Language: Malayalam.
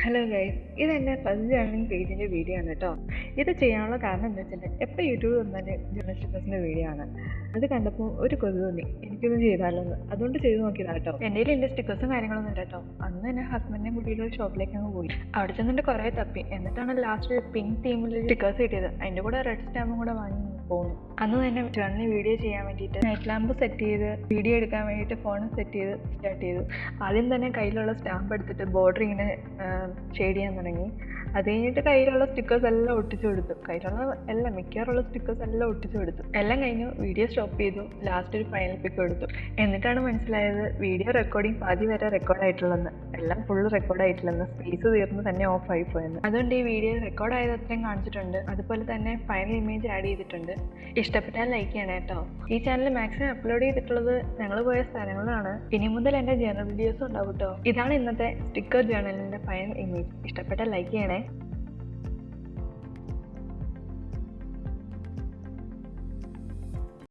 ഹലോ ഗൈസ്, ഇതെൻ്റെ ഫസ്റ്റ് ജേർണലിംഗ് പേജിൻ്റെ വീഡിയോ ആണ് കേട്ടോ. ഇത് ചെയ്യാനുള്ള കാരണം എന്താ വെച്ചാൽ എപ്പോൾ യൂട്യൂബ് വന്നാലും ജേർണൽ സ്റ്റിക്കേഴ്സിൻ്റെ വീഡിയോ ആണ്. അത് കണ്ടപ്പോൾ ഒരു കൊതു തോന്നി എനിക്കൊന്നും ചെയ്താലോ എന്ന്. അതുകൊണ്ട് ചെയ്ത് നോക്കിയതാ കേട്ടോ. എൻ്റെ കയ്യിൽ എൻ്റെ സ്റ്റിക്കേഴ്സും കാര്യങ്ങളൊന്നും ഇല്ല കേട്ടോ. അന്ന് തന്നെ ഹസ്ബൻഡിനെ കൂട്ടിയിട്ട് ഒരു ഷോപ്പിലേക്ക് അങ്ങ് പോയി. അവിടെ ചെന്നിട്ട് കുറേ തപ്പി. എന്നിട്ടാണ് ലാസ്റ്റ് പിങ്ക് തീമിൽ സ്റ്റിക്കേഴ്സ് കിട്ടിയത്. അതിൻ്റെ കൂടെ റെഡ് സ്റ്റാമ്പും കൂടെ വാങ്ങി പോകുന്നു. അന്ന് തന്നെ ജേർണലിൽ വീഡിയോ ചെയ്യാൻ വേണ്ടിയിട്ട് നൈറ്റ് ലാമ്പ് സെറ്റ് ചെയ്ത് വീഡിയോ എടുക്കാൻ വേണ്ടിയിട്ട് ഫോൺ സെറ്റ് ചെയ്ത് സ്റ്റാർട്ട് ചെയ്തു. ആദ്യം തന്നെ കയ്യിലുള്ള സ്റ്റാമ്പ് എടുത്തിട്ട് ബോർഡർ ഇങ്ങനെ ഷെയ്ഡ് ചെയ്യാൻ തുടങ്ങി. അത് കഴിഞ്ഞിട്ട് കയ്യിലുള്ള സ്റ്റിക്കേഴ്സ് എല്ലാം ഒട്ടിച്ചു കൊടുത്തു. മിക്കവാറുള്ള സ്റ്റിക്കേഴ്സ് എല്ലാം ഒട്ടിച്ചു കൊടുത്തു. എല്ലാം കഴിഞ്ഞു. വീഡിയോ സ്റ്റോപ്പ് ചെയ്തു. ലാസ്റ്റ് ഒരു ഫൈനൽ പിക്ക് എടുത്തു. എന്നിട്ടാണ് മനസ്സിലായത് വീഡിയോ റെക്കോർഡിങ് പാതി വരെ റെക്കോർഡായിട്ടുള്ളതെന്ന്. എല്ലാം ഫുൾ റെക്കോർഡായിട്ടില്ലെന്ന്. സ്പേസ് തീർന്ന് തന്നെ ഓഫ് ആയി പോയെന്ന്. അതുകൊണ്ട് ഈ വീഡിയോ റെക്കോർഡായത് അത്രയും കാണിച്ചിട്ടുണ്ട്. അതുപോലെ തന്നെ ഫൈനൽ ഇമേജ് ആഡ് ചെയ്തിട്ടുണ്ട്. ഇഷ്ടപ്പെട്ടാൽ ലൈക്ക് ചെയ്യണേ കേട്ടോ. ഈ ചാനൽ മാക്സിമം അപ്ലോഡ് ചെയ്തിട്ടുള്ളത് ഞങ്ങൾ പോയ സ്ഥലങ്ങളാണ്. ഇനി മുതൽ എൻ്റെ ജേർണൽ വീഡിയോസും ഉണ്ടാവും കേട്ടോ. ഇതാണ് ഇന്നത്തെ സ്റ്റിക്കർ ജേർണലിൻ്റെ ഫൈനൽ ഇമേജ്. ഇഷ്ടപ്പെട്ടാൽ ലൈക്ക് ചെയ്യണേ.